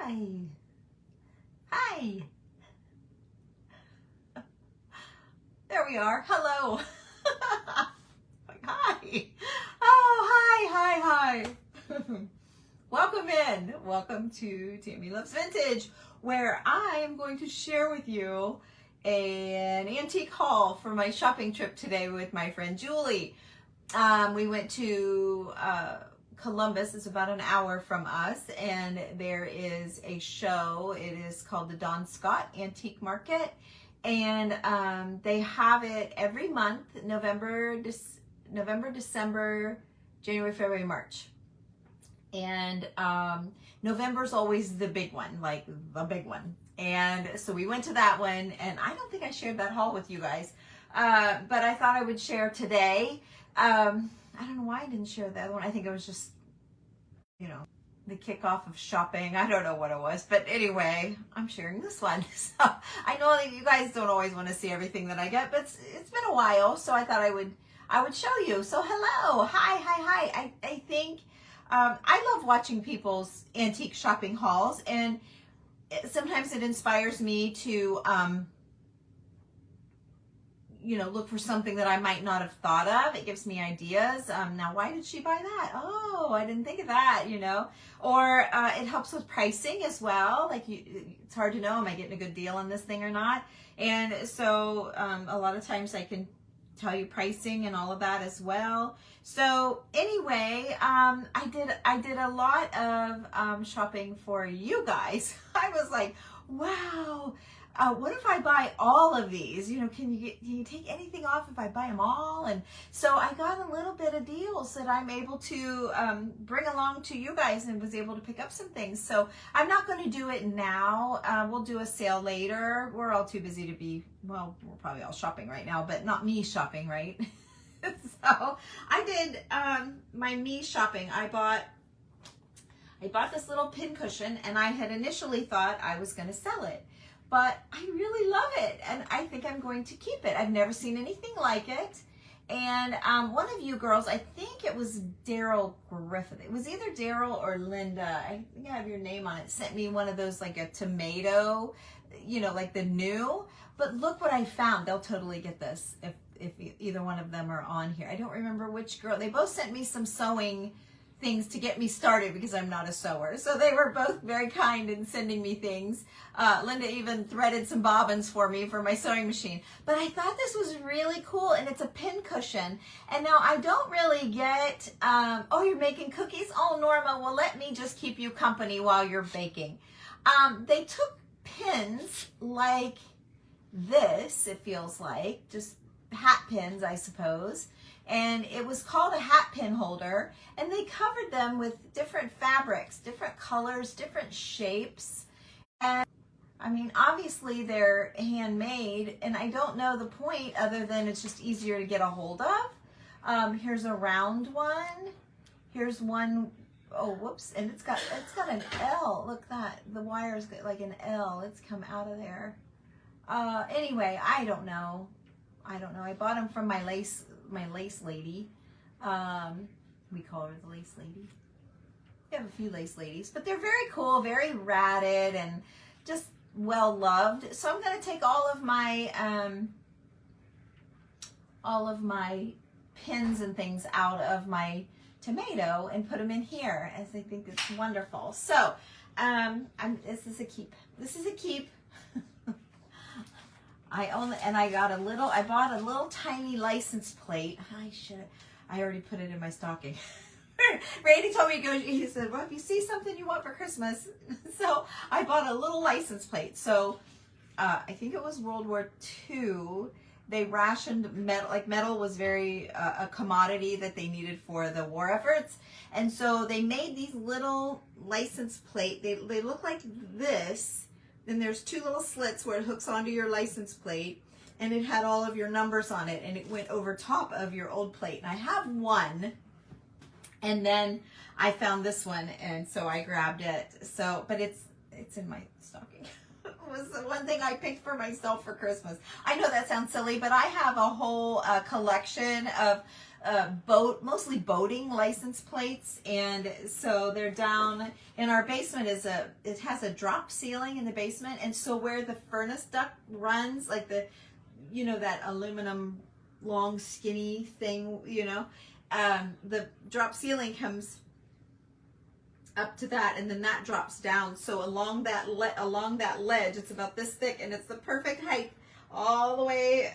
Hi. Hi. There we are. Hello. Like, hi. Oh, hi. Welcome in. Welcome to Tammy Loves Vintage, where I am going to share with you an antique haul for my shopping trip today with my friend Julie. We went to Columbus. It's about an hour from us, and there is a show. It is called the Don Scott Antique Market, and they have it every month: November, December, January, February, March. And November's always the big one, like the big one. And so we went to that one, and I don't think I shared that haul with you guys, but I thought I would share today. I don't know why I didn't share the other one. I think it was just, the kickoff of shopping. I don't know what it was, but anyway, I'm sharing this one. So I know that you guys don't always want to see everything that I get, but it's been a while, so I thought I would show you. So hello, hi. I think I love watching people's antique shopping hauls, and sometimes it inspires me to look for something that I might not have thought of. It gives me ideas. Now, why did she buy that? Oh, I didn't think of that, Or it helps with pricing as well. Like, it's hard to know, am I getting a good deal on this thing or not? And so a lot of times I can tell you pricing and all of that as well. So anyway, I did a lot of shopping for you guys. I was like, wow. What if I buy all of these? Can you take anything off if I buy them all? And so I got a little bit of deals that I'm able to bring along to you guys, and was able to pick up some things. So I'm not going to do it now. We'll do a sale later. We're all too busy to be, well, we're probably all shopping right now, but not me shopping, right? So I did my me shopping. I bought this little pin cushion, and I had initially thought I was going to sell it. But I really love it, and I think I'm going to keep it. I've never seen anything like it. And one of you girls, I think it was Daryl Griffith. It was either Daryl or Linda. I think I have your name on it. Sent me one of those, like a tomato, like the new. But look what I found. They'll totally get this if either one of them are on here. I don't remember which girl. They both sent me some sewing things to get me started, because I'm not a sewer. So they were both very kind in sending me things. Linda even threaded some bobbins for me for my sewing machine. But I thought this was really cool, and it's a pin cushion. And now I don't really get, oh, you're making cookies? Oh, Norma, well, let me just keep you company while you're baking. They took pins like this, it feels like, just hat pins, I suppose. And it was called a hat pin holder, and they covered them with different fabrics, different colors, different shapes. And I mean, obviously they're handmade, and I don't know the point other than it's just easier to get a hold of. Here's a round one. Here's one, oh, whoops, and it's got an L. Look, that the wire's got like an L. It's come out of there. Anyway, I don't know. I bought them from my lace lady. We call her the lace lady. We have a few lace ladies, but they're very cool, very ratted, and just well loved. So I'm going to take all of my pins and things out of my tomato and put them in here, as I think it's wonderful. So this is a keep. This is a keep. I bought a little tiny license plate. I already put it in my stocking. Randy told me, he said, well, if you see something you want for Christmas. So I bought a little license plate. So I think it was World War II. They rationed metal. Like, metal was very a commodity that they needed for the war efforts. And so they made these little license plate. They look like this. Then there's two little slits where it hooks onto your license plate, and it had all of your numbers on it, and it went over top of your old plate. And I have one, and then I found this one, and so I grabbed it. So, but it's in my stocking. was the one thing I picked for myself for Christmas. I know that sounds silly, but I have a whole collection of mostly boating license plates, and so they're down in our basement. It has a drop ceiling in the basement, and so where the furnace duct runs, like that aluminum long skinny thing, the drop ceiling comes up to that, and then that drops down. So along that ledge, it's about this thick, and it's the perfect height all the way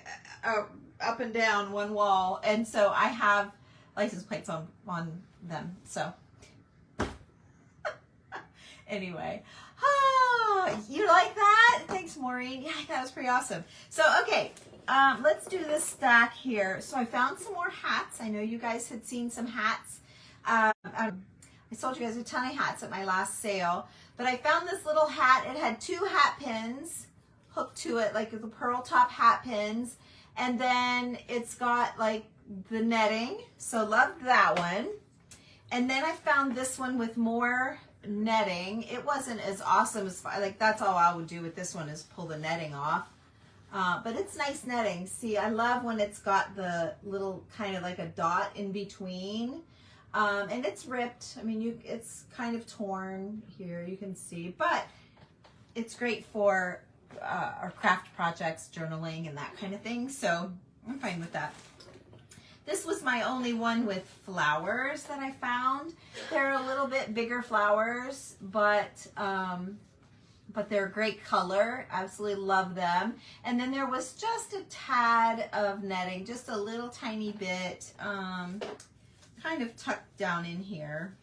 up and down one wall. And so I have license plates on them. So anyway, you like that? Thanks, Maureen. Yeah, that was pretty awesome. So okay, let's do this stack here. So I found some more hats. I know you guys had seen some hats. I sold you guys a ton of hats at my last sale, but I found this little hat. It had 2 hat pins hooked to it, like the pearl top hat pins, and then it's got like the netting, so loved that one. And then I found this one with more netting. It wasn't as awesome as, like, that's all I would do with this one is pull the netting off, but it's nice netting. See, I love when it's got the little kind of like a dot in between. And it's ripped. I mean, it's kind of torn here, you can see, but it's great for our craft projects, journaling, and that kind of thing. So I'm fine with that. This was my only one with flowers that I found. They're a little bit bigger flowers, but they're a great color. Absolutely love them. And then there was just a tad of netting, just a little tiny bit. Kind of tucked down in here.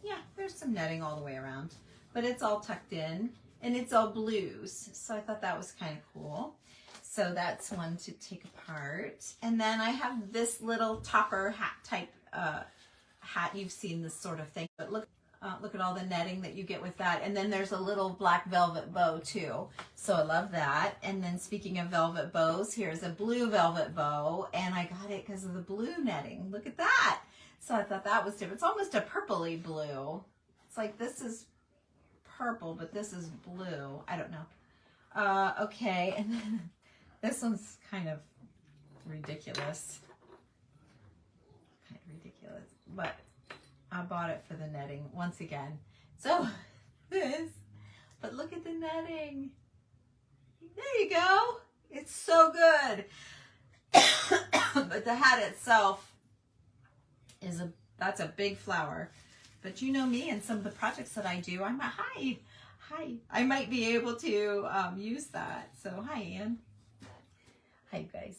Yeah, there's some netting all the way around, but it's all tucked in, and it's all blues. So I thought that was kind of cool. So that's one to take apart. And then I have this little topper hat type hat. You've seen this sort of thing, but look at all the netting that you get with that. And then there's a little black velvet bow too. So I love that. And then speaking of velvet bows, here's a blue velvet bow, and I got it because of the blue netting. Look at that. So I thought that was different. It's almost a purpley blue. It's like this is purple, but this is blue. I don't know. Okay, and then this one's kind of ridiculous. But I bought it for the netting once again. So but look at the netting. There you go. It's so good. But the hat itself that's a big flower. But you know me and some of the projects that I do, hi. I might be able to use that. So hi, Ann. Hi, you guys.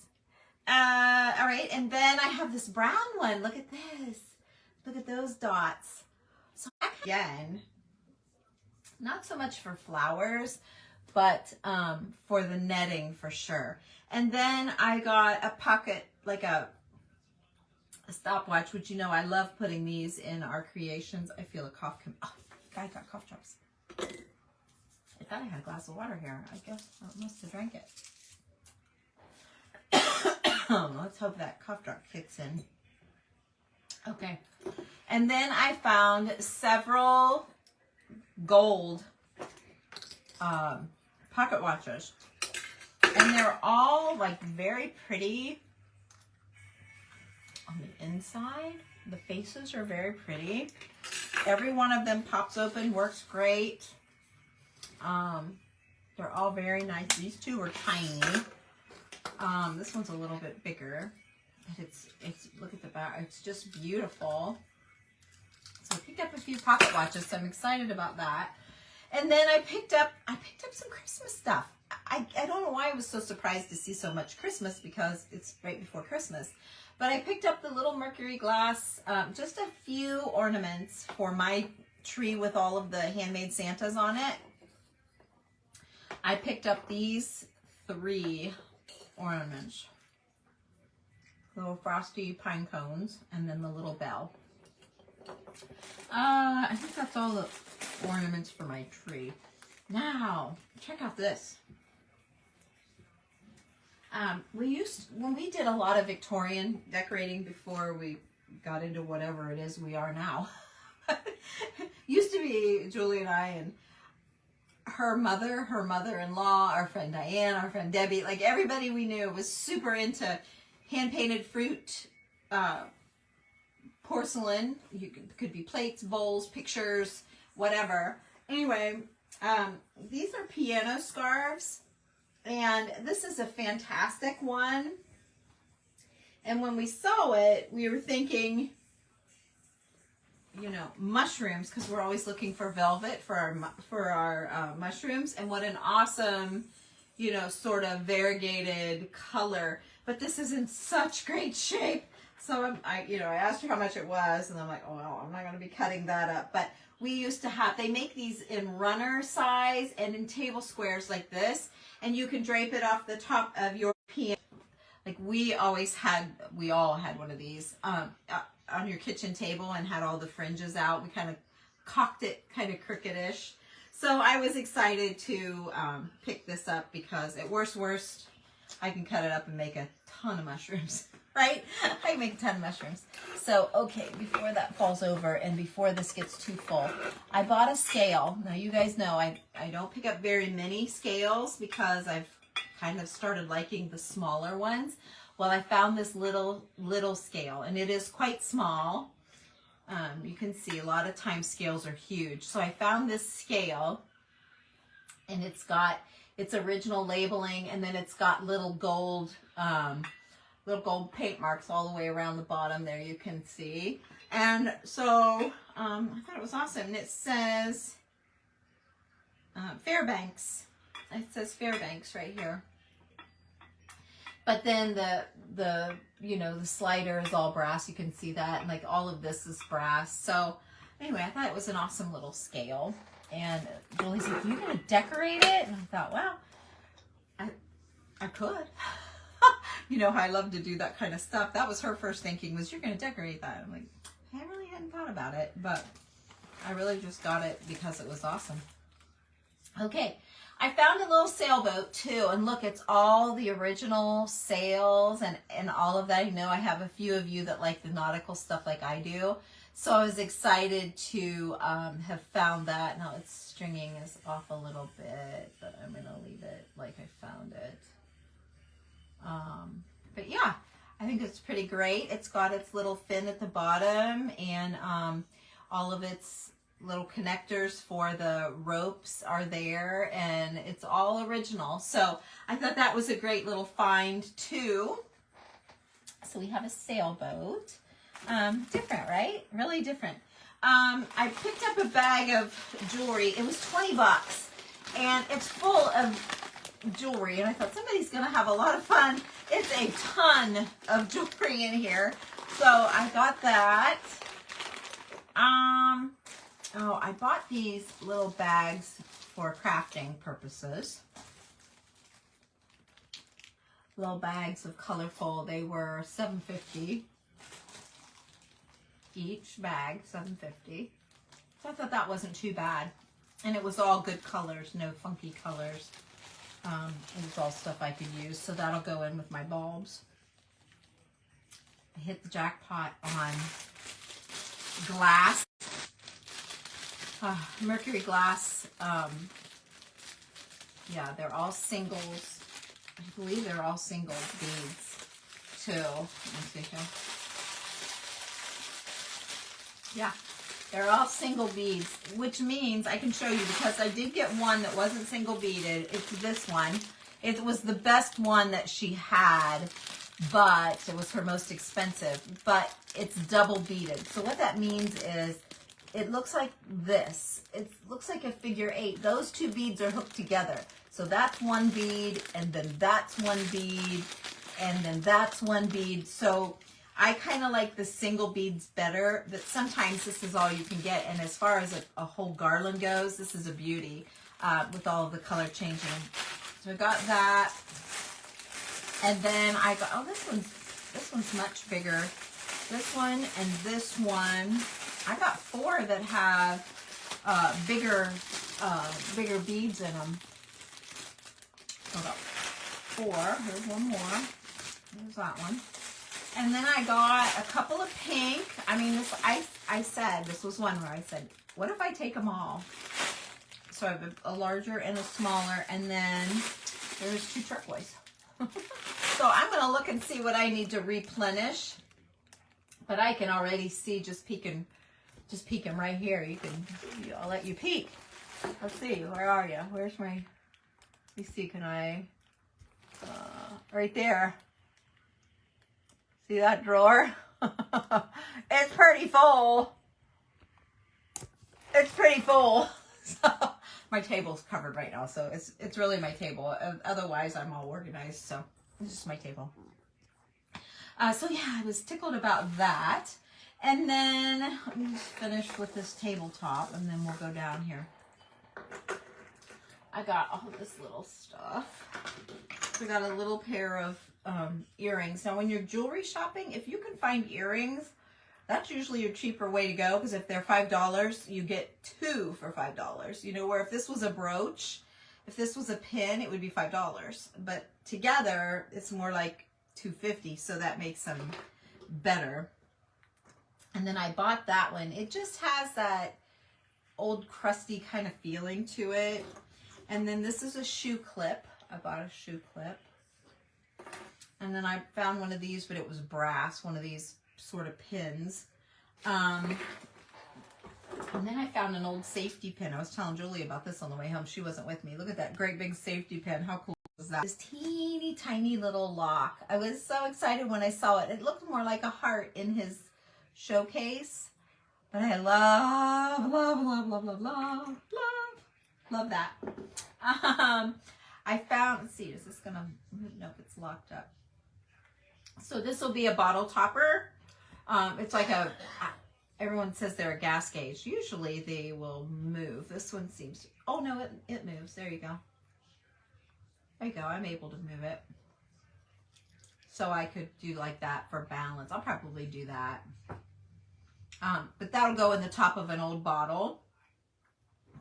All right, and then I have this brown one. Look at this. Look at those dots. So again, not so much for flowers, but for the netting for sure. And then I got a pocket, like a stopwatch, which you know I love putting these in our creations. I feel a cough come. Oh, I got cough drops. I thought I had a glass of water here. I guess I must have drank it. Let's hope that cough drop kicks in. Okay. And then I found several gold pocket watches. And they're all like very pretty on the inside. The faces are very pretty. Every one of them pops open, works great. They're all very nice. These two are tiny. This one's a little bit bigger. But it's look at the back. It's just beautiful. So I picked up a few pocket watches, so I'm excited about that. And then I picked up some Christmas stuff. I don't know why I was so surprised to see so much Christmas, because it's right before Christmas. But I picked up the little mercury glass, just a few ornaments for my tree with all of the handmade Santas on it. I picked up these 3 ornaments. Little frosty pine cones, and then the little bell. I think that's all the ornaments for my tree. Now, check out this. When we did a lot of Victorian decorating before we got into whatever it is we are now. Used to be Julie and I, and her mother-in-law, our friend Diane, our friend Debbie, like everybody we knew was super into hand-painted fruit, porcelain. Could be plates, bowls, pictures, whatever. Anyway, these are piano scarves, and this is a fantastic one. And when we saw it, we were thinking, you know, mushrooms, because we're always looking for velvet for our mushrooms, and what an awesome, you know, sort of variegated color. But this is in such great shape. So I asked her how much it was, and I'm like, oh, well, I'm not going to be cutting that up. But we used to have, they make these in runner size and in table squares like this, and you can drape it off the top of your piano. Like we all had one of these on your kitchen table and had all the fringes out. We kind of cocked it kind of crooked-ish. So I was excited to pick this up because at worst, I can cut it up and make a ton of mushrooms, right? I can make a ton of mushrooms. So, okay, before that falls over and before this gets too full, I bought a scale. Now, you guys know I don't pick up very many scales because I've kind of started liking the smaller ones. Well, I found this little scale, and it is quite small. You can see a lot of times scales are huge. So I found this scale, and it's got its original labeling, and then it's got little gold paint marks all the way around the bottom there, you can see. And so I thought it was awesome. And it says Fairbanks. It says Fairbanks right here. But then the slider is all brass. You can see that, and like all of this is brass. So anyway, I thought it was an awesome little scale. And Julie's like, "You're gonna decorate it?" And I thought, well, I could. You know how I love to do that kind of stuff. That was her first thinking, was you're gonna decorate that. I'm like, I really hadn't thought about it, but I really just got it because it was awesome. Okay. I found a little sailboat too, and look, it's all the original sails and all of that. You know, I have a few of you that like the nautical stuff like I do, so I was excited to have found that. Now its stringing is off a little bit, but I'm going to leave it like I found it. But yeah, I think it's pretty great. It's got its little fin at the bottom, and all of its little connectors for the ropes are there, and it's all original. So I thought that was a great little find too. So we have a sailboat. Different, right? Really different. I picked up a bag of jewelry. It was 20 bucks, and it's full of jewelry, and I thought somebody's gonna have a lot of fun. It's a ton of jewelry in here. So I got that. Oh, I bought these little bags for crafting purposes. Little bags of colorful. They were $7.50 each bag, $7.50. So I thought that wasn't too bad. And it was all good colors, no funky colors. It was all stuff I could use, so that'll go in with my bulbs. I hit the jackpot on glass. Mercury glass, yeah, they're all singles. I believe they're all single beads, too. Let me see here. Yeah, they're all single beads, which means I can show you, because I did get one that wasn't single beaded. It's this one. It was the best one that she had, but it was her most expensive, but it's double beaded. So what that means is, it looks like this. It looks like a figure 8. Those two beads are hooked together. So that's one bead, and then that's one bead, and then that's one bead. So I kind of like the single beads better, but sometimes this is all you can get. And as far as a whole garland goes, this is a beauty with all of the color changing. So I got that. And then I got, oh, this one's much bigger. This one and this one. I got 4 that have bigger beads in them. So I got 4. Here's one more. There's that one. And then I got a couple of pink. I mean, I said, this was one where I said, what if I take them all? So I have a larger and a smaller, and then there's 2 turquoise. So I'm going to look and see what I need to replenish. But I can already see just peeking right here. I'll let you peek. Let's see, where are you? Where's my, let me see, can I, right there. See that drawer? It's pretty full. It's pretty full. So my table's covered right now, so it's really my table. Otherwise, I'm all organized, so it's just my table. So yeah, I was tickled about that. And then let me just finish with this tabletop, and then we'll go down here. I got all this little stuff. We got a little pair of earrings. Now, when you're jewelry shopping, if you can find earrings, that's usually your cheaper way to go, because if they're $5, you get 2 for $5. You know, where if this was a brooch, if this was a pin, it would be $5. But together, it's more like $2.50, so that makes them better. And then I bought that one. It just has that old crusty kind of feeling to it. And then this is a shoe clip. I bought a shoe clip. And then I found one of these, but it was brass, one of these sort of pins. And then I found an old safety pin. I was telling Julie about this on the way home. She wasn't with me. Look at that great big safety pin. How cool is that? This teeny tiny little lock. I was so excited when I saw it. It looked more like a heart in his showcase. But I love that. I found, let's see, is this gonna, nope, it's locked up. So this will be a bottle topper. It's like a, everyone says they're a gas gauge. Usually they will move. This one seems, oh no, it moves. There you go. There you go. I'm able to move it. So I could do like that for balance. I'll probably do that. But that'll go in the top of an old bottle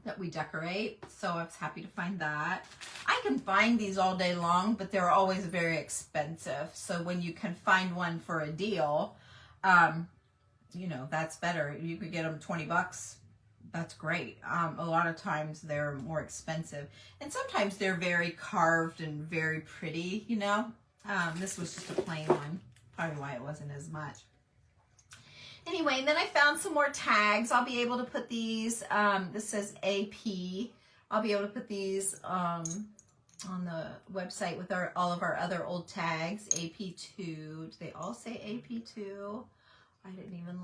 that we decorate. So I was happy to find that. I can find these all day long, but they're always very expensive. So when you can find one for a deal, you know, that's better. You could get them 20 bucks. That's great. A lot of times they're more expensive, and sometimes they're very carved and very pretty, you know. This was just a plain one. Probably why it wasn't as much. Anyway, and then I found some more tags. I'll be able to put these, this says AP. I'll be able to put these on the website with all of our other old tags. AP2. Do they all say AP2? I didn't even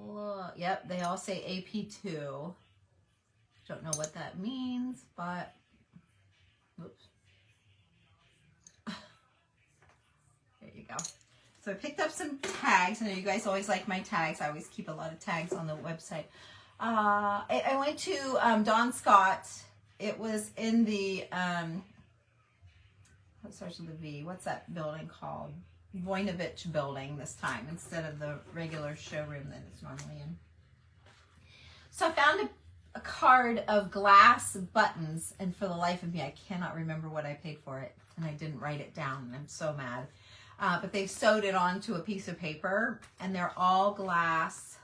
look. Yep, they all say AP2. Don't know what that means, but oops. There you go. So I picked up some tags. I know you guys always like my tags. I always keep a lot of tags on the website. I went to Don Scott. It was in the, what starts with a V? What's that building called? Voinovich building this time, instead of the regular showroom that it's normally in. So I found a card of glass buttons, and for the life of me, I cannot remember what I paid for it, and I didn't write it down, and I'm so mad. But they've sewed it onto a piece of paper, and they're all glass.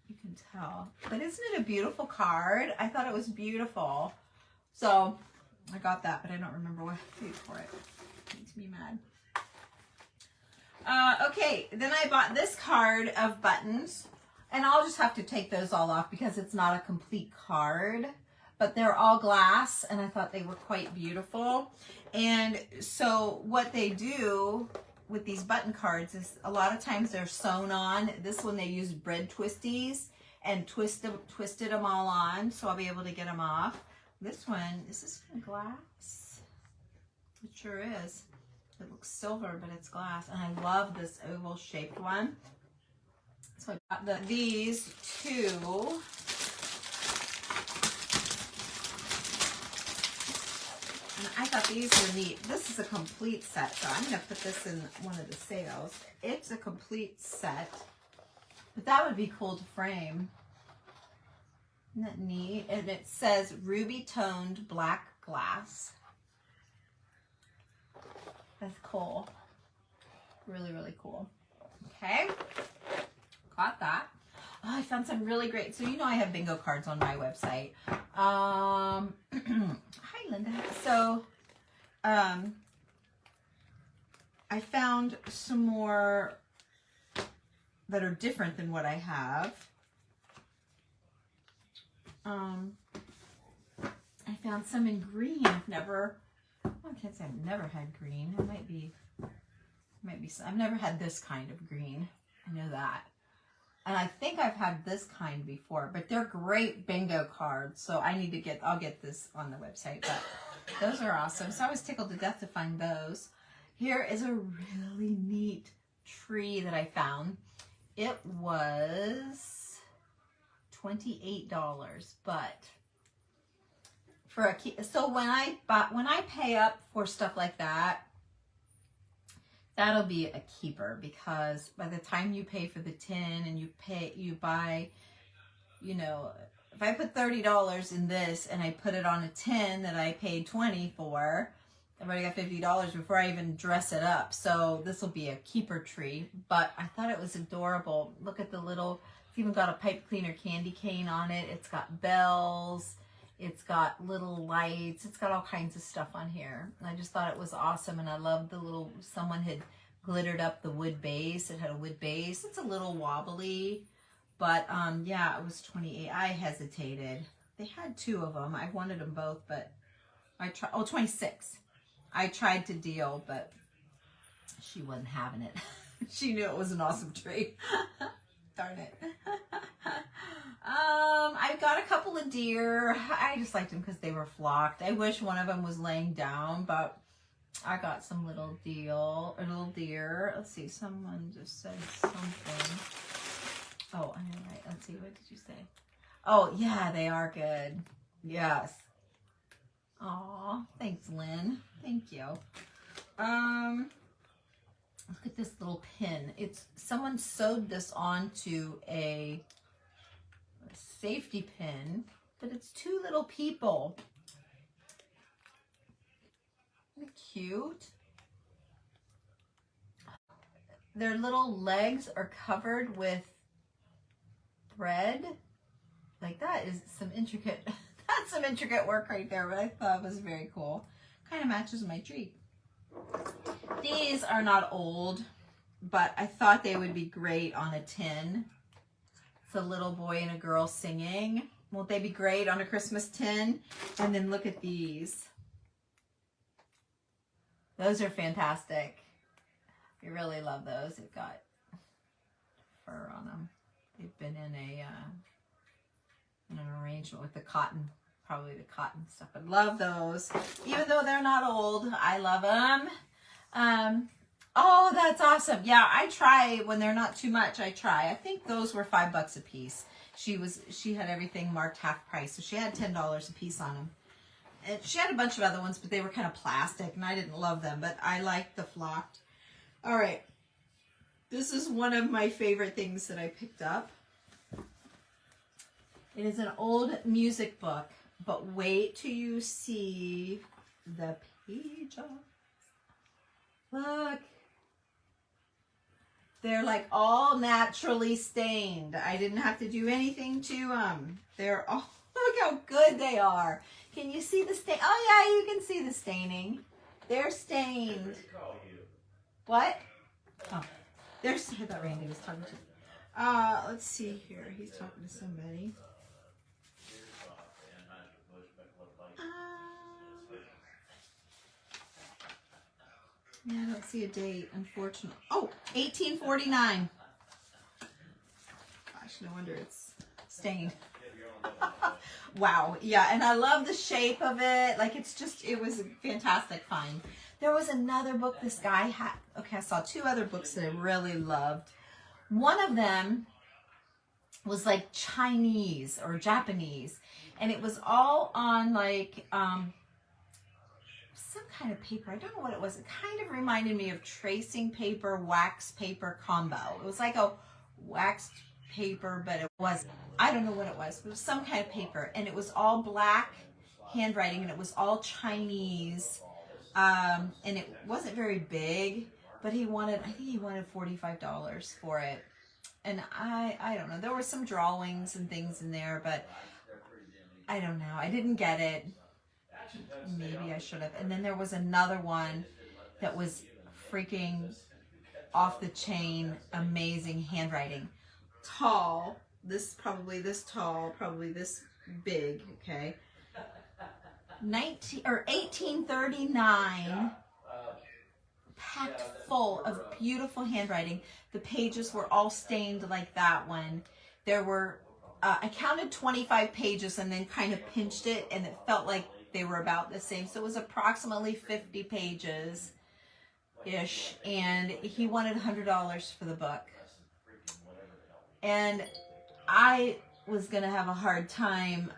You can tell. But isn't it a beautiful card? I thought it was beautiful. So I got that, but I don't remember what I paid for it. It makes me mad. Okay, then I bought this card of buttons, and I'll just have to take those all off because it's not a complete card, but they're all glass, and I thought they were quite beautiful. And so what they do with these button cards is a lot of times they're sewn on. This one they used bread twisties and twisted them all on, so I'll be able to get them off. This one, is this glass? It sure is. It looks silver, but it's glass. And I love this oval shaped one. So I got these two. And I thought these were neat. This is a complete set, so I'm going to put this in one of the sales. It's a complete set. But that would be cool to frame. Isn't that neat? And it says ruby toned black glass. That's cool. Really, really cool. Okay. Got that. I found some really great. So you know I have bingo cards on my website. Hi, Linda. So I found some more that are different than what I have. I found some in green. I can't say I've never had green. It might be. I've never had this kind of green. I know that. And I think I've had this kind before, but they're great bingo cards. So I'll get this on the website, but those are awesome. So I was tickled to death to find those. Here is a really neat tree that I found. It was $28, but so when I pay up for stuff like that, that'll be a keeper, because by the time you pay for the tin and you buy, you know, if I put $30 in this and I put it on a tin that I paid $20 for, I've already got $50 before I even dress it up. So this will be a keeper tree, but I thought it was adorable. Look at the little, it's even got a pipe cleaner candy cane on it. It's got bells. It's got little lights. It's got all kinds of stuff on here. And I just thought it was awesome. And I love the little, someone had glittered up the wood base. It had a wood base. It's a little wobbly, but yeah, it was $28. I hesitated. They had two of them. I wanted them both, but I tried, $26. I tried to deal, but she wasn't having it. She knew it was an awesome tree. Darn it. I've got a couple of deer. I just liked them because they were flocked. I wish one of them was laying down, but I got some little deer. Let's see, someone just said something. Oh, I'm right. Let's see, what did you say? Oh, yeah, they are good. Yes. Aw, thanks, Lynn. Thank you. Look at this little pin. Someone sewed this onto a safety pin, but it's two little people. Isn't it cute? Their little legs are covered with thread. Like, that is some intricate, that's some intricate work right there, but I thought it was very cool. Kind of matches my tree. These are not old, but I thought they would be great on a tin. It's a little boy and a girl singing. Won't they be great on a Christmas tin? And then look at these. Those are fantastic. I really love those. They've got fur on them. They've been in an arrangement with the cotton, probably the cotton stuff. I love those. Even though they're not old, I love them. Oh, that's awesome. Yeah, I try when they're not too much. I try. I think those were $5 a piece. She had everything marked half price, so she had $10 a piece on them. And she had a bunch of other ones, but they were kind of plastic, and I didn't love them, but I liked the flocked. All right. This is one of my favorite things that I picked up. It is an old music book, but wait till you see the pages. Look. They're like all naturally stained. I didn't have to do anything to them. They're all, look how good they are. Can you see the stain? Oh yeah, you can see the staining. They're stained. What? Oh, I thought Randy was talking to. Let's see here. He's talking to somebody. Yeah, I don't see a date, unfortunately. Oh, 1849. Gosh, no wonder it's stained. Wow. Yeah, and I love the shape of it. Like, it was a fantastic find. There was another book this guy had. Okay, I saw two other books that I really loved. One of them was like Chinese or Japanese, and it was all on like some kind of paper. I don't know what it was. It kind of reminded me of tracing paper, wax paper combo. It was like a waxed paper, but it wasn't. I don't know what it was. It was some kind of paper, and it was all black handwriting, and it was all Chinese. And it wasn't very big, but I think he wanted $45 for it. And I don't know. There were some drawings and things in there, but I don't know. I didn't get it. Maybe I should have. And then there was another one that was freaking off the chain, amazing handwriting. Tall. Probably this tall, probably this big, okay. 1839, packed full of beautiful handwriting. The pages were all stained like that one. There were, I counted 25 pages and then kind of pinched it, and it felt like they were about the same. So it was approximately 50 pages ish, and he wanted $100 for the book. And I was gonna have a hard time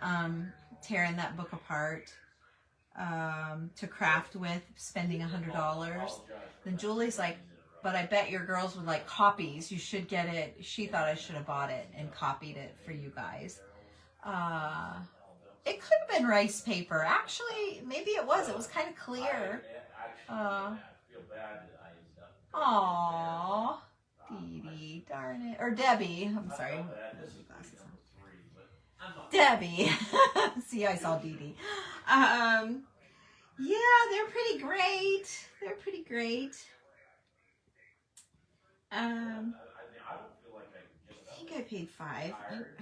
tearing that book apart to craft with, spending $100. Then Julie's like, but I bet your girls would like copies. You should get it. She thought I should have bought it and copied it for you guys. It could have been rice paper. Actually, maybe it was. It was kind of clear. Aww. Dee Dee, darn it. Or Debbie. I'm sorry. Debbie. See, I saw Dee Dee. Yeah, they're pretty great. They're pretty great. I think I paid $5. I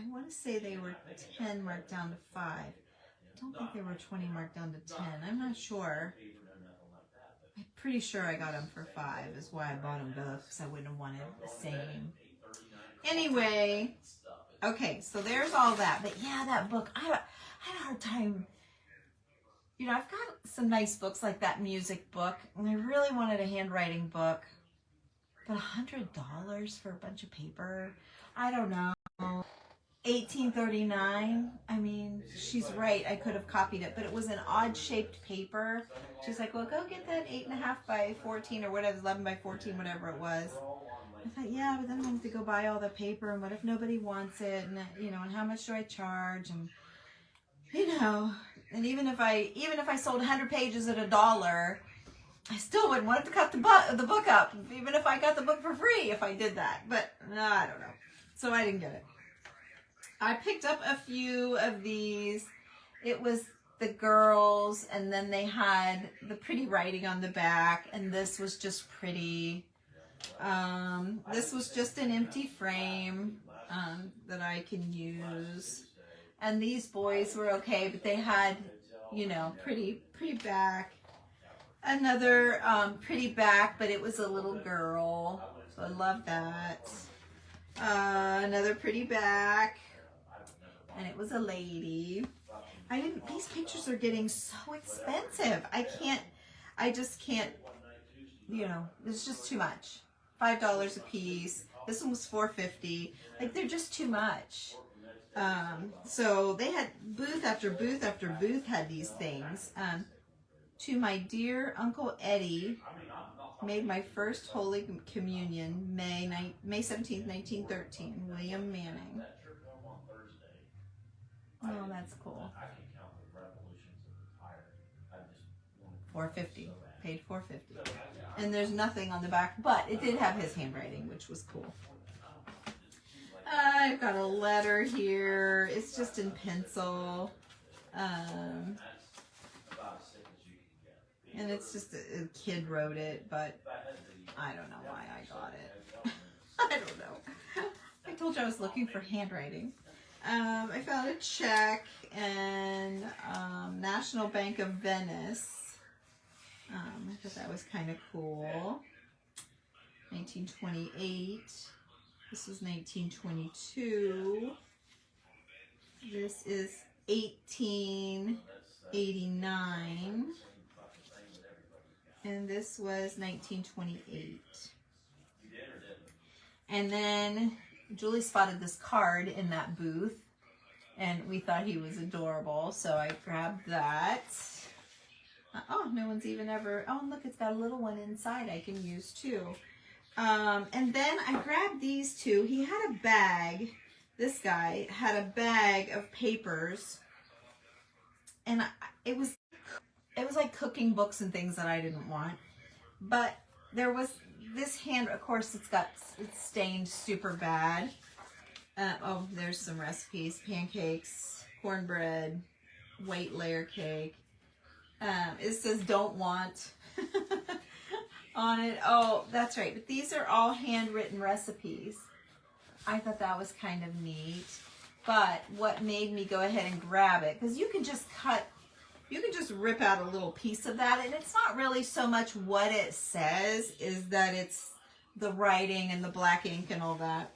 want to say they were 10 marked down to $5. I don't think they were 20 marked down to 10. I'm not sure. I'm pretty sure I got them for $5 is why I bought them both, because I wouldn't have wanted the same. Anyway, okay, so there's all that. But yeah, that book, I had a hard time. You know, I've got some nice books like that music book, and I really wanted a handwriting book. But $100 for a bunch of paper? I don't know. 1839. I mean, she's right. I could have copied it, but it was an odd-shaped paper. She's like, well, go get that 8.5 by 14 or whatever, 11 by 14, whatever it was. I thought, yeah, but then I have to go buy all the paper, and what if nobody wants it, and you know, and how much do I charge, and you know, and even if I sold 100 pages at $1, I still wouldn't want to cut the book up, even if I got the book for free if I did that. But I don't know. So I didn't get it. I picked up a few of these. It was the girls, and then they had the pretty writing on the back, and this was just pretty. This was just an empty frame that I can use. And these boys were okay, but they had, you know, pretty back. Another pretty back, but it was a little girl, so I love that. Another pretty back, and it was a lady. These pictures are getting so expensive. I just can't, you know, it's just too much. $5 a piece. This one was $4.50. Like, they're just too much. So they had booth after booth after booth had these things. To my dear Uncle Eddie, made my first Holy Communion May 17th, 1913. William Manning. Oh, that's cool. $4.50. Paid $4.50. And there's nothing on the back, but it did have his handwriting, which was cool. I've got a letter here. It's just in pencil. And it's just a kid wrote it, but I don't know why I got it. I don't know. I told you I was looking for handwriting. I found a check and National Bank of Venice. I thought that was kind of cool. 1928. This was 1922. This is 1889. And this was 1928. And then Julie spotted this card in that booth, and we thought he was adorable, so I grabbed that. Oh, no one's even ever, oh, look, it's got a little one inside I can use too. And then I grabbed these two. He had a bag, this guy had a bag of papers, and it was like cooking books and things that I didn't want. But there was this hand, of course, it's stained super bad. Oh, there's some recipes: pancakes, cornbread, white layer cake. It says "don't want" on it. Oh, that's right. But these are all handwritten recipes. I thought that was kind of neat. But what made me go ahead and grab it, because you can just rip out a little piece of that, and it's not really so much what it says, is that it's the writing and the black ink and all that.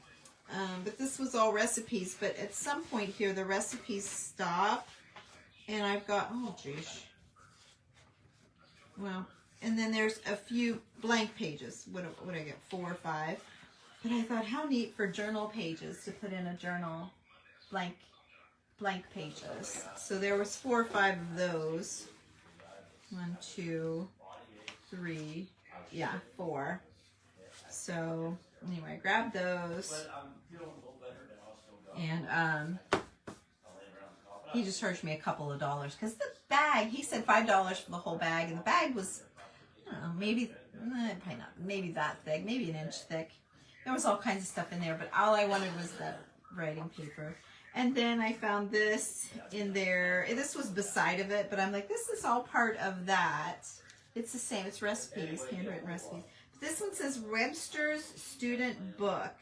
But this was all recipes, but at some point here, the recipes stop, and I've got, oh geez. Well, and then there's a few blank pages. What I get, 4 or 5. But I thought, how neat for journal pages to put in a journal, blank pages. So there was 4 or 5 of those. 1, 2, 3, yeah, 4. So anyway, I grabbed those, and he just charged me a couple of dollars because the bag, he said $5 for the whole bag, and the bag was, I don't know, maybe probably not, maybe that thick, maybe an inch thick. There was all kinds of stuff in there, but all I wanted was the writing paper. And then I found this in there. This was beside of it, but I'm like, this is all part of that. It's the same. It's recipes, handwritten recipes. This one says Webster's Student Book,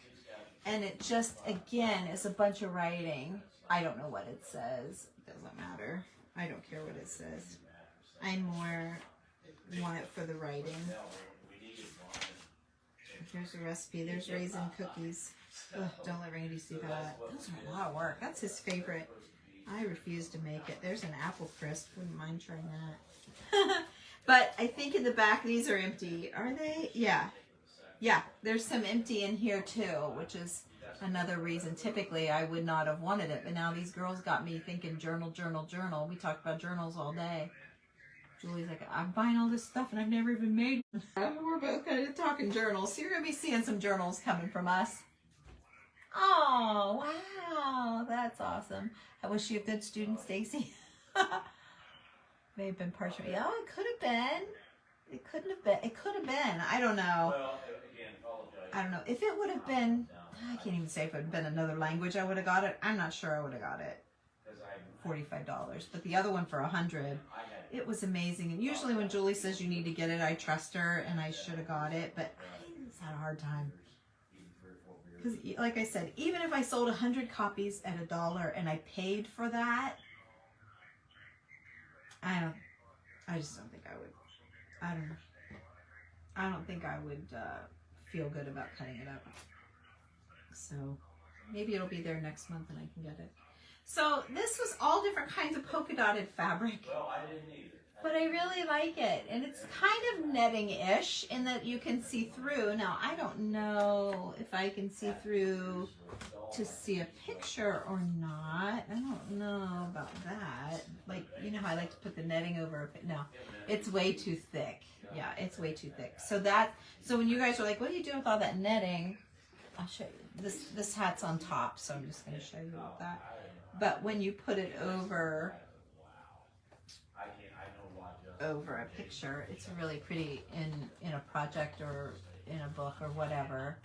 and it just, again, is a bunch of writing. I don't know what it says. It doesn't matter. I don't care what it says. I more want it for the writing. Here's the recipe. There's raisin cookies. Ugh, don't let Randy see that. Those are a lot of work. That's his favorite. I refuse to make it. There's an apple crisp. Wouldn't mind trying that. But I think in the back, these are empty. Are they? Yeah. Yeah, there's some empty in here too, which is another reason. Typically, I would not have wanted it, but now these girls got me thinking journal, journal, journal. We talked about journals all day. Julie's like, I'm buying all this stuff and I've never even made one. We're both kind of talking journals. So you're going to be seeing some journals coming from us. Oh, wow. That's awesome. I wish you a good student, Stacy. May have been partial. Yeah, it could have been. It couldn't have been. It could have been. I don't know. I don't know. If it would have been, I can't even say if it would have been another language I would have got it. I'm not sure I would have got it. $45. But the other one for $100. It was amazing. And usually when Julie says you need to get it, I trust her and I should have got it. But I just had a hard time. Because like I said, even if I sold 100 copies at $1 and I paid for that, I just don't think I would. I don't know. I don't think I would feel good about cutting it up. So maybe it'll be there next month and I can get it. So this was all different kinds of polka dotted fabric. Well, I didn't either. But I really like it. And it's kind of netting-ish in that you can see through. Now, I don't know if I can see through to see a picture or not. I don't know about that. Like, you know how I like to put the netting over a no, it's way too thick. Yeah, it's way too thick. So when you guys are like, what are you doing with all that netting? I'll show you. This hat's on top, so I'm just going to show you that. But when you put it over a picture, it's really pretty in a project or in a book or whatever.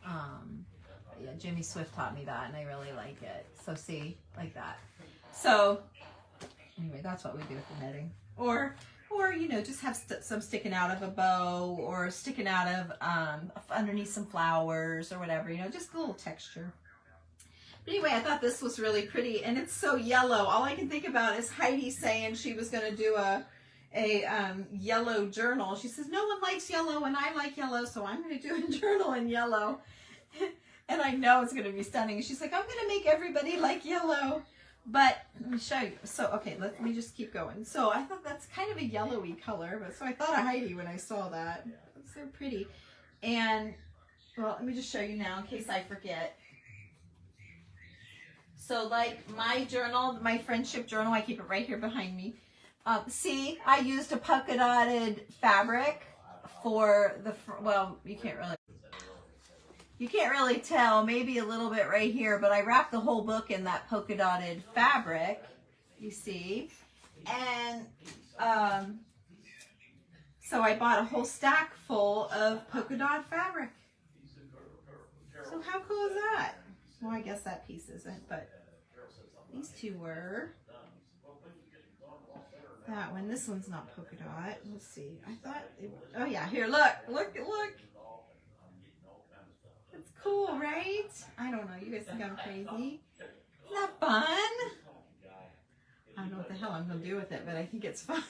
Yeah, Jimmy Swift taught me that, and I really like it. So see, like that. So anyway, that's what we do with the netting. Or you know, just have some sticking out of a bow, or sticking out of underneath some flowers or whatever. You know, just a little texture. But anyway, I thought this was really pretty, and it's so yellow. All I can think about is Heidi saying she was going to do a yellow journal. She says, no one likes yellow, and I like yellow, so I'm going to do a journal in yellow. And I know it's going to be stunning. She's like, I'm going to make everybody like yellow. But let me show you. So, okay, let me just keep going. So I thought that's kind of a yellowy color. But so I thought of Heidi when I saw that. It's so pretty. And, well, let me just show you now in case I forget. So like my journal, my friendship journal, I keep it right here behind me. See, I used a polka dotted fabric for the, well, you can't really tell, maybe a little bit right here, but I wrapped the whole book in that polka dotted fabric, you see. And So I bought a whole stack full of polka dot fabric. So how cool is that? Well, I guess that piece isn't, but these two were. That one, this one's not polka dot. Let's see. I thought it was, oh yeah, here, look. It's cool, right? I don't know. You guys think I'm crazy? Isn't that fun? I don't know what the hell I'm going to do with it, but I think it's fun.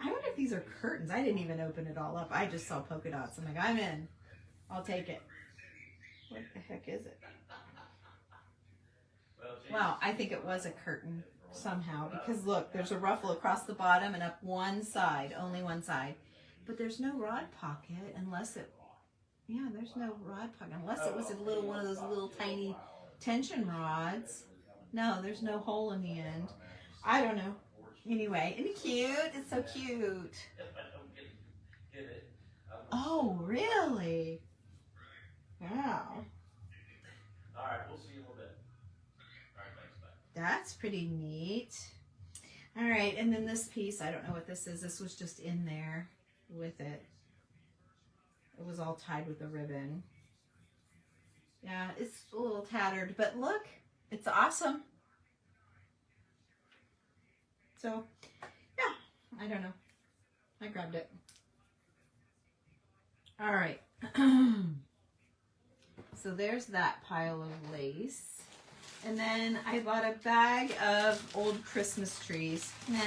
I wonder if these are curtains. I didn't even open it all up. I just saw polka dots. I'm like, I'm in. I'll take it. What the heck is it? Wow, I think it was a curtain somehow. Because look, there's a ruffle across the bottom and up one side. Only one side. But there's no rod pocket unless it... Yeah, there's no rod pocket. Unless it was a little one of those little tiny tension rods. No, there's no hole in the end. I don't know. Anyway, isn't it cute? It's so cute. Oh, really? Wow. All right, we'll see you in a little bit. All right, thanks, bye. That's pretty neat. All right, and then this piece, I don't know what this is. This was just in there with it. It was all tied with a ribbon. Yeah, it's a little tattered, but look, it's awesome. So, yeah, I don't know. I grabbed it. All right. So there's that pile of lace. And then I bought a bag of old Christmas trees. Nah,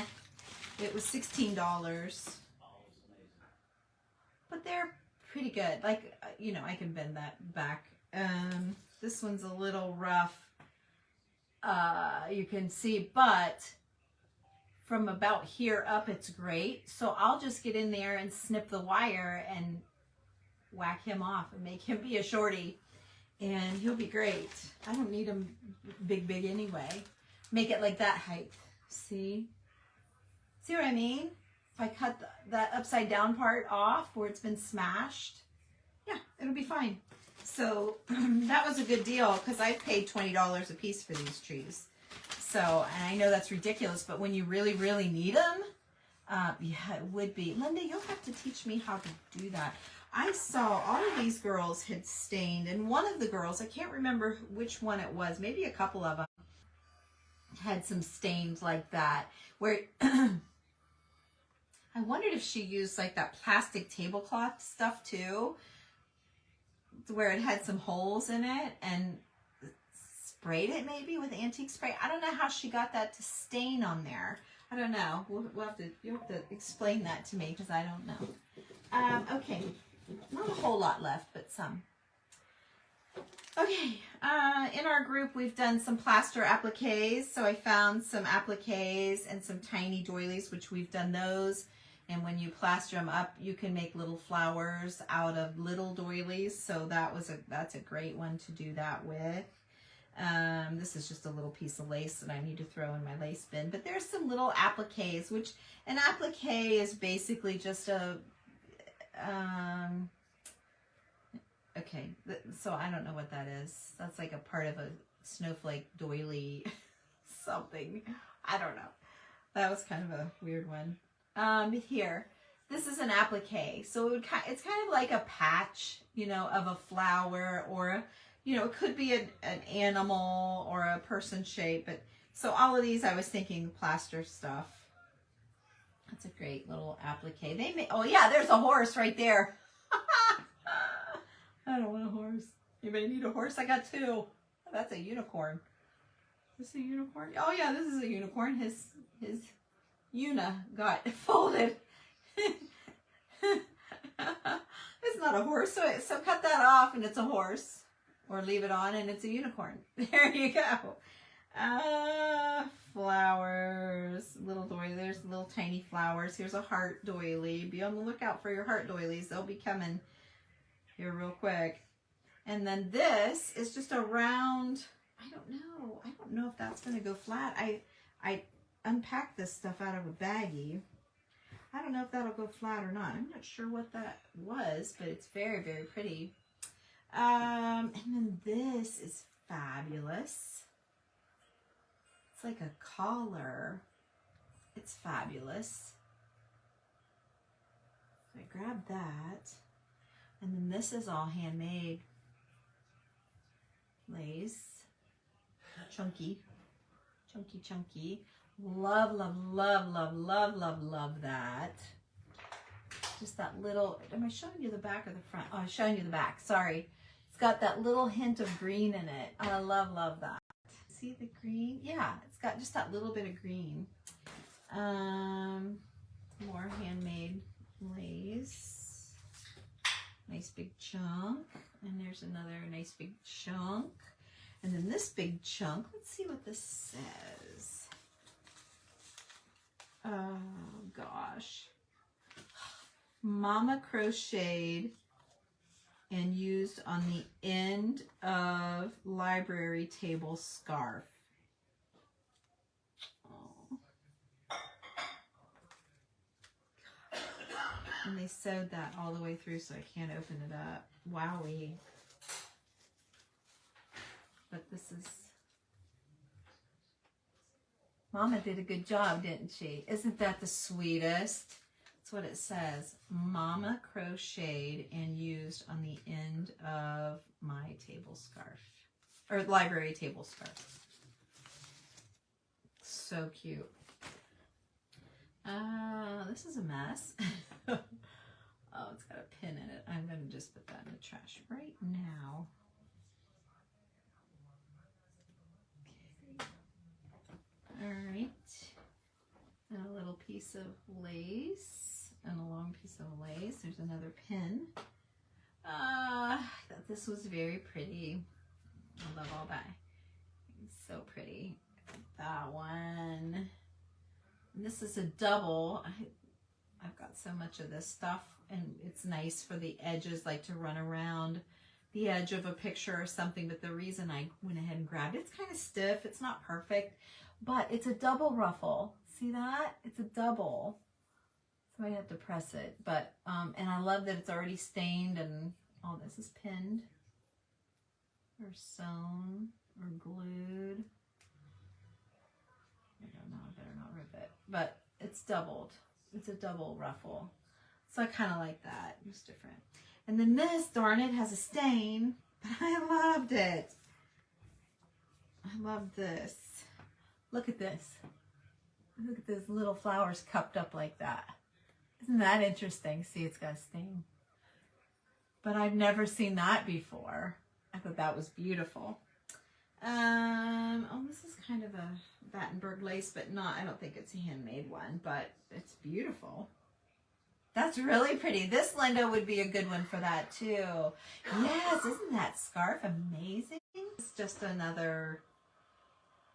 it was $16. But they're pretty good. Like, you know, I can bend that back. This one's a little rough. You can see, but from about here up, it's great. So I'll just get in there and snip the wire and whack him off and make him be a shorty. And he'll be great. I don't need him big anyway. Make it like that height. See? See what I mean? If I cut that upside down part off where it's been smashed, yeah, it'll be fine. So that was a good deal because I paid $20 a piece for these trees. So, and I know that's ridiculous, but when you really need them, yeah, it would be. Linda, you'll have to teach me how to do that. I saw all of these girls had stained, and one of the girls, I can't remember which one it was, maybe a couple of them, had some stains like that, where I wondered if she used like that plastic tablecloth stuff too, where it had some holes in it, and sprayed it maybe with antique spray. I don't know how she got that to stain on there. I don't know. We'll have to, you'll have to explain that to me because I don't know. Okay. Not a whole lot left, but some. Okay, in our group, we've done some plaster appliques. So I found some appliques and some tiny doilies, which we've done those. And when you plaster them up, you can make little flowers out of little doilies. So that's a great one to do that with. This is just a little piece of lace that I need to throw in my lace bin. But there's some little appliques, which an applique is basically just a... okay, so I don't know what that is. That's like a part of a snowflake doily something. I don't know. That was kind of a weird one. Here, this is an applique. So it's kind of like a patch, you know, of a flower, or, you know, it could be an animal or a person shape. But so all of these, I was thinking plaster stuff. That's a great little applique. They may, oh yeah, there's a horse right there. I don't want a horse. Anybody need a horse? I got two. Oh, that's a unicorn. Is this a unicorn? Oh yeah, this is a unicorn. His una got folded. It's not a horse, so cut that off and it's a horse. Or leave it on and it's a unicorn. There you go. Flowers, little doily. There's little tiny flowers. Here's a heart doily. Be on the lookout for your heart doilies. They'll be coming here real quick. And then this is just a round, I don't know if that's going to go flat. I unpacked this stuff out of a baggie. I don't know if that'll go flat or not. I'm not sure what that was, but it's very pretty. And then this is fabulous. It's like a collar. It's fabulous. So I grabbed that. And then this is all handmade lace. Chunky. Chunky, chunky. Love, love, love, love, love, love, love that. Just that little, am I showing you the back or the front? Oh, I'm showing you the back, sorry. It's got that little hint of green in it. I love, love that. See the green? Yeah, it's got just that little bit of green. More handmade lace. Nice big chunk. And there's another nice big chunk. And then this big chunk, let's see what this says. Oh gosh. Mama crocheted and used on the end of library table scarf. Oh. And they sewed that all the way through, so I can't open it up. Wowee. But this is... Mama did a good job, didn't she? Isn't that the sweetest? That's what it says. Mama crocheted and used on the end of my table scarf. Or library table scarf. So cute. This is a mess. Oh, it's got a pin in it. I'm going to just put that in the trash right now. Okay. All right. And a little piece of lace and a long piece of lace. There's another pin. I thought this was very pretty. I love all that. It's so pretty. That one. And this is a double. I've got so much of this stuff, and it's nice for the edges, like to run around the edge of a picture or something. But the reason I went ahead and grabbed it, it's kind of stiff. It's not perfect, but it's a double ruffle. See that? It's a double. So I have to press it. But, and I love that it's already stained and all this is pinned or sewn or glued. I don't know, I better not rip it. But it's doubled. It's a double ruffle. So I kind of like that. It's different. And then this, darn it, has a stain. But I loved it. I love this. Look at this. Look at those little flowers cupped up like that. Isn't that interesting? See, it's got a stain. But I've never seen that before. I thought that was beautiful. Oh, this is kind of a Battenberg lace, but not, I don't think it's a handmade one, but it's beautiful. That's really pretty. This, Linda, would be a good one for that too. Yes, isn't that scarf amazing? It's just another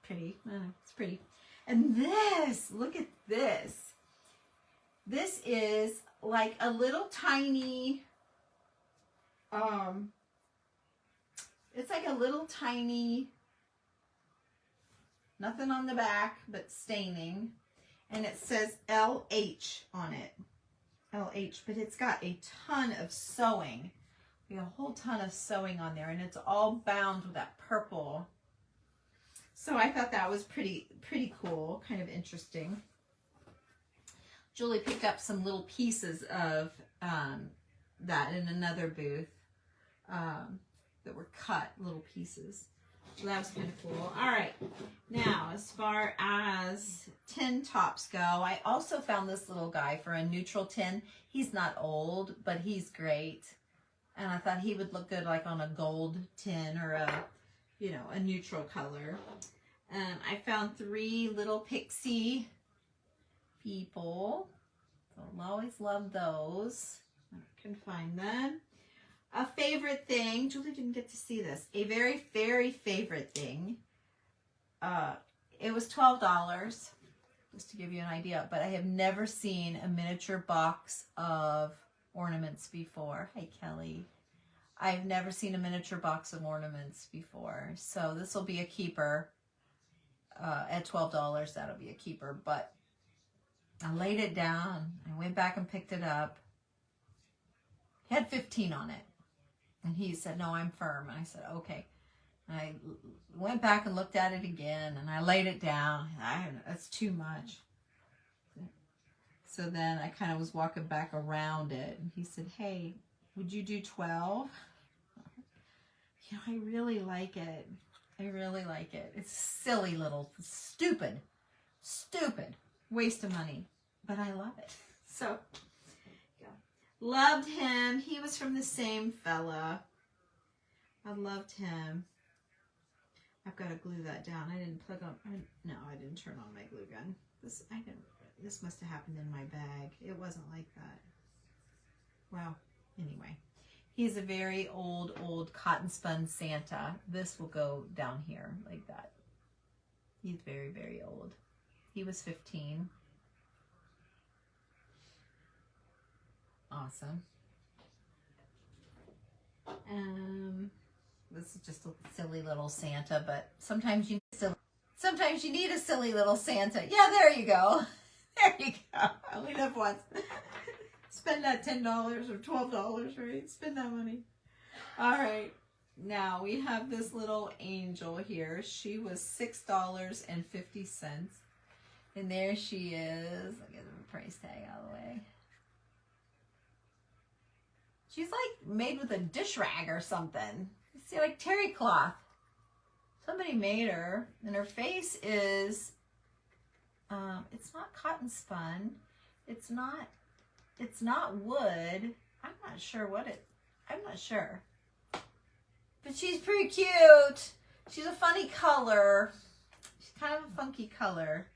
pretty, it's pretty. And this, look at this. This is like a little tiny, it's like a little tiny, nothing on the back but staining, and it says LH on it. LH, but it's got a ton of sewing. We have a whole ton of sewing on there, and it's all bound with that purple. So I thought that was pretty cool, kind of interesting. Julie picked up some little pieces of that in another booth that were cut, little pieces. So that was kind of cool. All right, now as far as tin tops go, I also found this little guy for a neutral tin. He's not old, but he's great. And I thought he would look good like on a gold tin or a, you know, a neutral color. I found 3 little pixie people. So I'll always love those. I can find them. A favorite thing, Julie didn't get to see this. A very, very favorite thing. It was $12, just to give you an idea, but I have never seen a miniature box of ornaments before. Hey, Kelly. I've never seen a miniature box of ornaments before. So this will be a keeper. At $12, that'll be a keeper, but I laid it down. I went back and picked it up. It had 15 on it. And he said, no, I'm firm. And I said, okay. And I went back and looked at it again, and I laid it down. That's too much. So then I kind of was walking back around it, and he said, hey, would you do 12? You know, I really like it. I really like it. It's silly little, stupid waste of money, but I love it. So, yeah. Loved him. He was from the same fella. I loved him. I've got to glue that down. I didn't plug on. No, I didn't turn on my glue gun. This must have happened in my bag. It wasn't like that. Well, anyway. He's a very old cotton spun Santa. This will go down here like that. He's very, very old. He was 15. Awesome. This is just a silly little Santa, but sometimes you need a silly little Santa. Yeah, there you go. There you go. I only live once. Spend that $10 or $12, right? Spend that money. All right. Now we have this little angel here. She was $6.50. And there she is. I'll get the price tag out of the way. She's like made with a dish rag or something. You see, like terry cloth. Somebody made her. And her face is, it's not cotton spun. It's not wood. I'm not sure I'm not sure. But she's pretty cute. She's a funny color. She's kind of a funky color.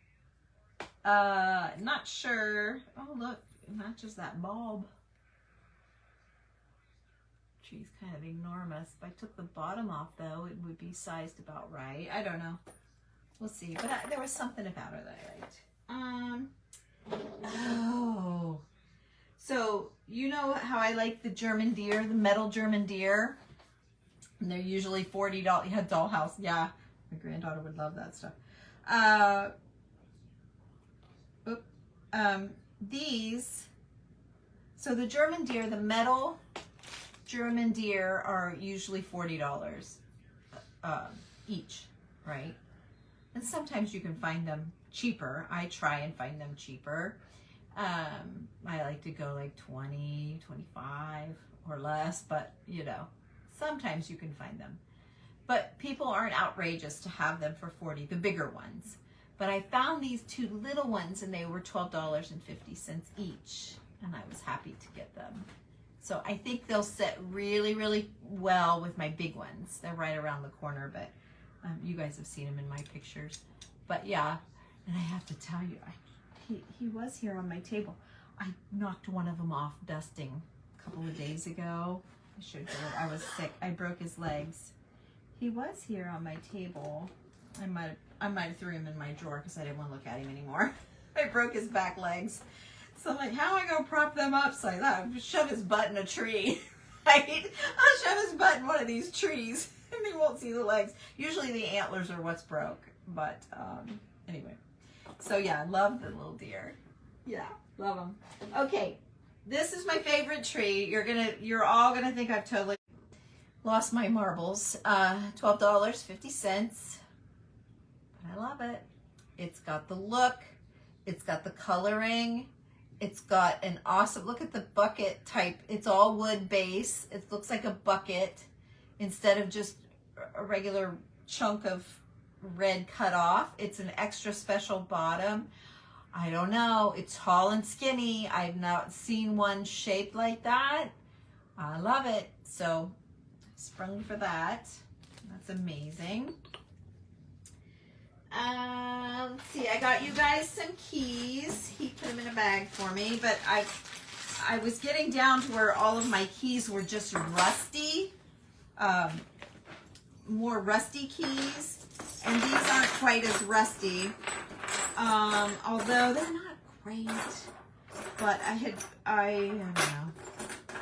Not sure. Oh, look, it matches that bulb. She's kind of enormous. If I took the bottom off, though, it would be sized about right. I don't know. We'll see. But there was something about her that I liked. Oh. So, you know how I like the German deer, the metal German deer? And they're usually $40. Yeah, Dollhouse. Yeah, my granddaughter would love that stuff. These, so the German deer, the metal German deer are usually $40 each, right? And sometimes you can find them cheaper. I try and find them cheaper. I like to go like 20, 25 or less, but you know, sometimes you can find them. But people aren't outrageous to have them for 40, the bigger ones. But I found these two little ones and they were $12.50 each. And I was happy to get them. So I think they'll sit really, really well with my big ones. They're right around the corner, but you guys have seen them in my pictures. But yeah, and I have to tell you, he was here on my table. I knocked one of them off dusting a couple of days ago. I should do it. I was sick. I broke his legs. He was here on my table. I might have threw him in my drawer because I didn't want to look at him anymore. I broke his back legs. So I'm like, how am I going to prop them up? So I thought I'd shove his butt in a tree. Right? I'll shove his butt in one of these trees and he won't see the legs. Usually the antlers are what's broke. But anyway. So yeah, I love the little deer. Yeah, love them. Okay, this is my favorite tree. You're all gonna think I've totally lost my marbles. $12.50. I love it. It's got the look. It's got the coloring. It's got an awesome, look at the bucket type. It's all wood base. It looks like a bucket instead of just a regular chunk of red cut off. It's an extra special bottom. I don't know. It's tall and skinny. I've not seen one shaped like that. I love it. So sprung for that. That's amazing. Let's see. I got you guys some keys. He put them in a bag for me, but I was getting down to where all of my keys were just rusty. More rusty keys. And these aren't quite as rusty, although they're not great. But I don't know.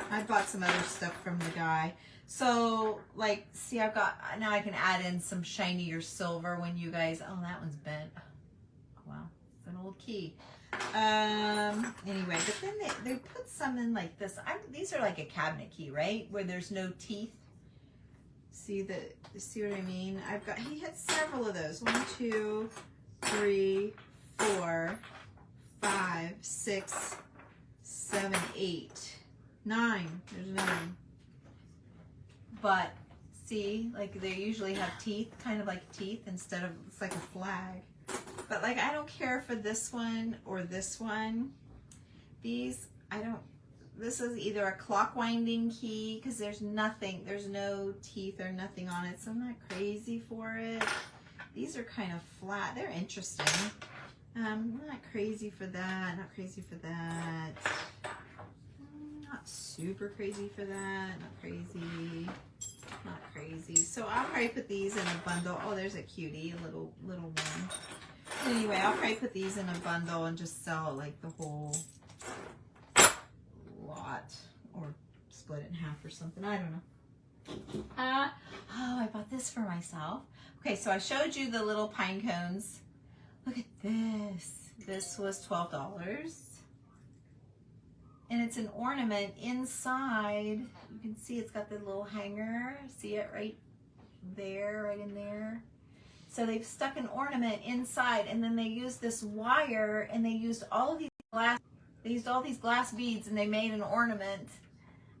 I bought some other stuff from the guy. So, like, see, now I can add in some shinier silver when you guys, oh, that one's bent. Oh, wow, it's an old key. Anyway, but then they put some in like this. These are like a cabinet key, right? Where there's no teeth. See what I mean? He had several of those. 1, 2, 3, 4, 5, 5, 6, 7, 8, 9. There's 9. But see, like they usually have teeth, kind of like teeth instead of, it's like a flag. But like I don't care for this one or this one. These, I don't, this is either a clock winding key because there's nothing, there's no teeth or nothing on it, so I'm not crazy for it. These are kind of flat. They're interesting. Not crazy for that. Not crazy for that. Not super crazy for that. Not crazy. Not crazy. So I'll probably put these in a bundle. Oh, there's a cutie, a little one. Anyway, I'll probably put these in a bundle and just sell like the whole lot, or split it in half or something. I don't know. Oh, I bought this for myself. Okay, so I showed you the little pine cones. Look at this. This was $12. And it's an ornament inside. You can see it's got the little hanger. See it right there, right in there? So they've stuck an ornament inside, and then they used this wire, and they used all of these glass beads, and they made an ornament.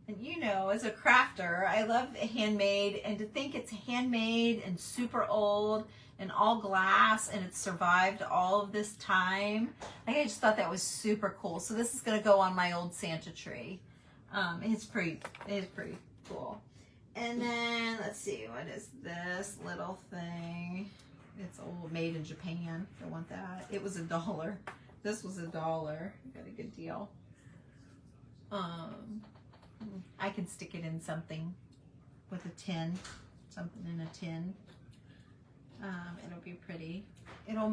And you know, as a crafter, I love handmade, and to think it's handmade and super old and all glass, and it's survived all of this time. I just thought that was super cool. So this is going to go on my old Santa tree. It's pretty cool. And then let's see, what is this little thing? It's old, made in Japan. I want that. It was $1. This was $1. Got a good deal. I can stick it in something with a tin, something in a tin. It'll be pretty. It'll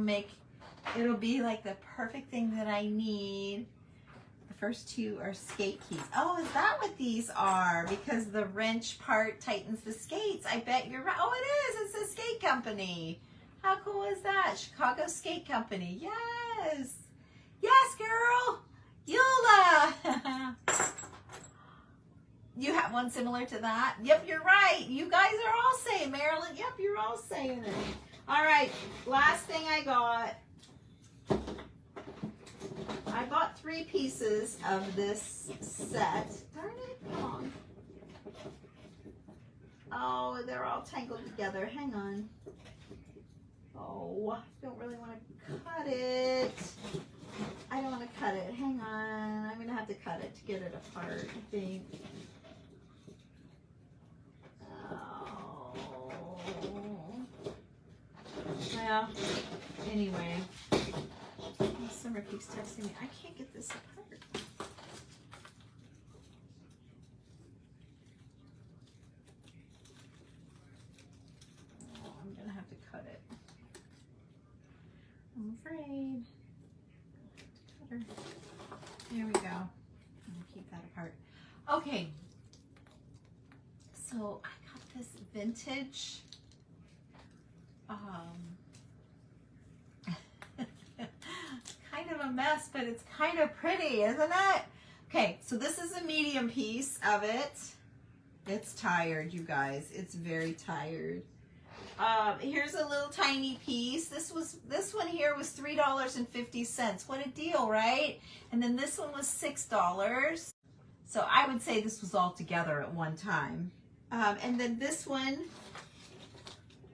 be like the perfect thing that I need. The first two are skate keys. Oh, is that what these are? Because the wrench part tightens the skates. I bet you're right. Oh, it is. It's a skate company. How cool is that? Chicago Skate Company. Yes. Yes, girl. Eula. You have one similar to that? Yep, you're right. You guys are all saying, Marilyn. Yep, you're all saying it. All right, last thing I got. I bought 3 pieces of this set. Darn it, come on. Oh, they're all tangled together. Hang on. Oh, I don't really want to cut it. I don't want to cut it. Hang on. I'm going to have to cut it to get it apart, I think. Well, anyway, Summer keeps texting me. I can't get this apart. Oh, I'm gonna have to cut it. I'm afraid. Cutter. There we go. I'm gonna keep that apart. Okay. So I got this vintage. Kind of a mess, but it's kind of pretty, isn't it? Okay, so this is a medium piece of it. It's tired, you guys. It's very tired. Here's a little tiny piece. This one here was $3.50. What a deal, right? And then this one was $6. So I would say this was all together at one time. And then this one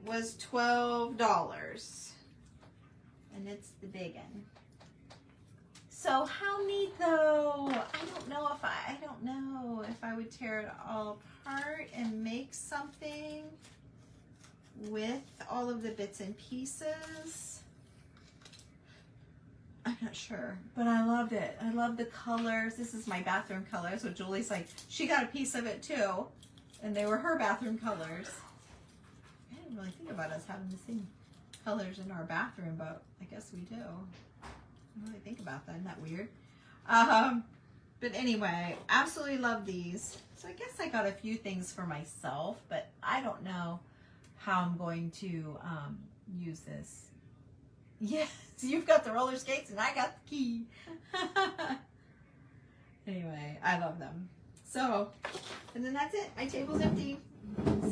was $12. And it's the big one. So how neat though. I don't know if I would tear it all apart and make something with all of the bits and pieces. I'm not sure, but I loved it. I love the colors. This is my bathroom color. So Julie's like, she got a piece of it too. And they were her bathroom colors. I didn't really think about us having the same colors in our bathroom, but I guess we do. I don't really think about that. Isn't that weird? But anyway, absolutely love these. So I guess I got a few things for myself, but I don't know how I'm going to use this. Yes, you've got the roller skates and I got the key. Anyway, I love them. So, and then that's it. My table's empty.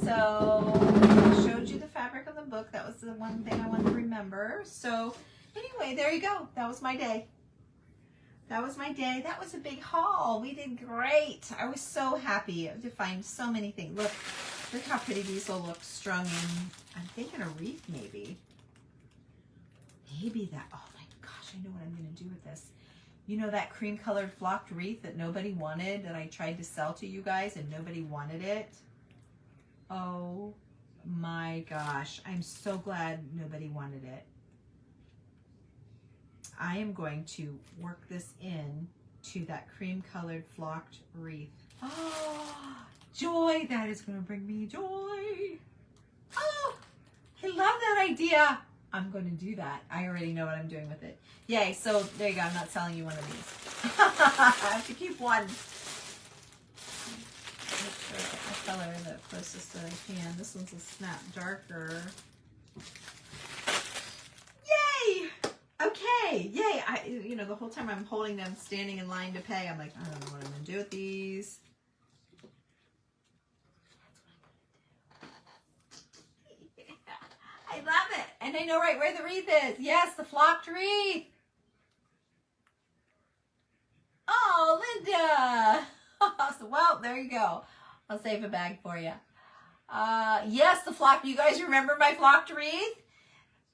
So, I showed you the fabric of the book. That was the one thing I wanted to remember. So, anyway, there you go. That was my day. that was my day. That was a big haul. We did great. I was so happy to find so many things. Look how pretty these will look strung in. I'm thinking a wreath maybe. Maybe that, oh my gosh, I know what I'm going to do with this. You know that cream colored flocked wreath that nobody wanted that I tried to sell to you guys and nobody wanted it? Oh my gosh, I'm so glad nobody wanted it. I am going to work this in to that cream colored flocked wreath. Oh, joy, that is going to bring me joy. Oh, I love that idea. I'm going to do that. I already know what I'm doing with it. Yay, so there you go. I'm not selling you one of these. I have to keep one. Make sure I get the color the closest that I can. This one's a snap darker. Yay! Okay, yay. You know, the whole time I'm holding them, standing in line to pay, I'm like, I don't know what I'm going to do with these. I love it. And I know right where the wreath is. Yes, the flocked wreath. Oh, Linda. So, well, there you go. I'll save a bag for you. Yes, the flocked. You guys remember my flocked wreath?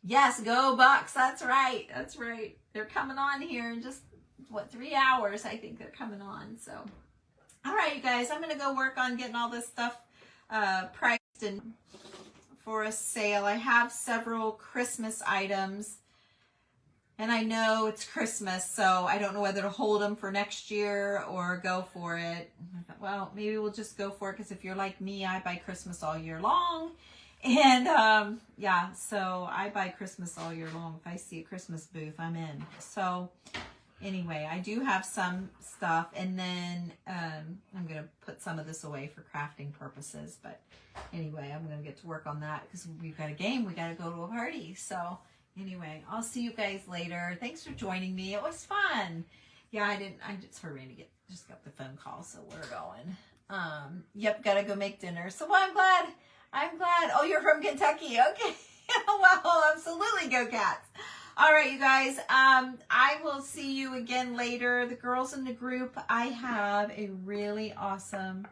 Yes, go Bucks. That's right. That's right. They're coming on here in just, what, 3 hours, I think they're coming on. So, all right, you guys, I'm going to go work on getting all this stuff priced and for a sale. I have several Christmas items, and I know it's Christmas, so I don't know whether to hold them for next year or go for it. I thought, well, maybe we'll just go for it, because if you're like me, I buy Christmas all year long. And yeah, so I buy Christmas all year long. If I see a Christmas booth, I'm in. So anyway, I do have some stuff, and then I'm going to put some of this away for crafting purposes. But anyway, I'm going to get to work on that because we've got a game. We got to go to a party. So anyway, I'll see you guys later. Thanks for joining me. It was fun. Yeah, I just hurried to just got the phone call, so we're going. Yep, got to go make dinner. So well, I'm glad. Oh, you're from Kentucky. Okay. Well, absolutely. Go Cats. All right, you guys. I will see you again later. The girls in the group, I have a really awesome,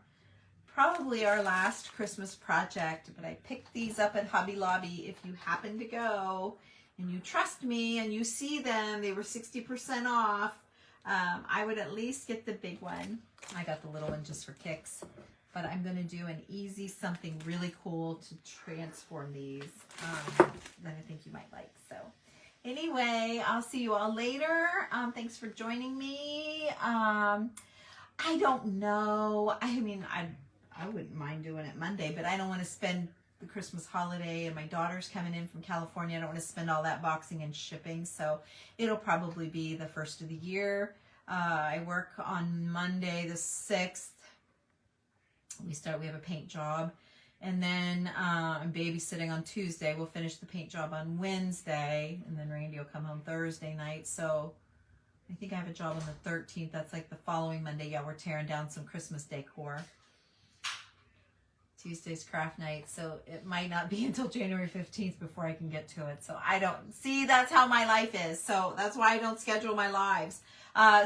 probably our last Christmas project, but I picked these up at Hobby Lobby. If you happen to go and you trust me and you see them, they were 60% off. I would at least get the big one. I got the little one just for kicks. But I'm going to do an easy something really cool to transform these that I think you might like. So anyway, I'll see you all later. Thanks for joining me. I don't know. I mean, I wouldn't mind doing it Monday, but I don't want to spend the Christmas holiday, and my daughter's coming in from California. I don't want to spend all that boxing and shipping. So it'll probably be the first of the year. I work on Monday the 6th. We have a paint job, and then I'm babysitting on Tuesday. We'll finish the paint job on Wednesday, and then Randy will come home Thursday night. So I think I have a job on the 13th. That's like the following Monday. Yeah, we're tearing down some Christmas decor. Tuesday's craft night, so it might not be until January 15th before I can get to it. So I don't see, that's how my life is. So that's why I don't schedule my lives.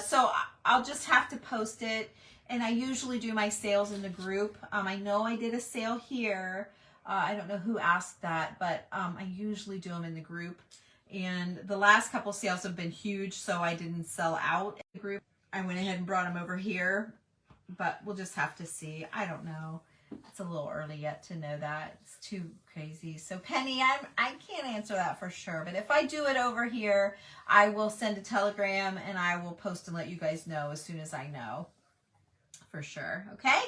So I'll just have to post it. And I usually do my sales in the group. I know I did a sale here. I don't know who asked that, but I usually do them in the group. And the last couple sales have been huge, so I didn't sell out in the group. I went ahead and brought them over here, but we'll just have to see. I don't know. It's a little early yet to know that. It's too crazy. So Penny, I can't answer that for sure, but if I do it over here, I will send a telegram and I will post and let you guys know as soon as I know. For sure. Okay.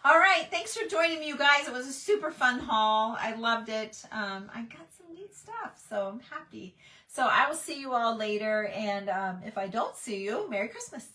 All right. Thanks for joining me, you guys. It was a super fun haul. I loved it. I got some neat stuff, so I'm happy. So I will see you all later. And if I don't see you, Merry Christmas.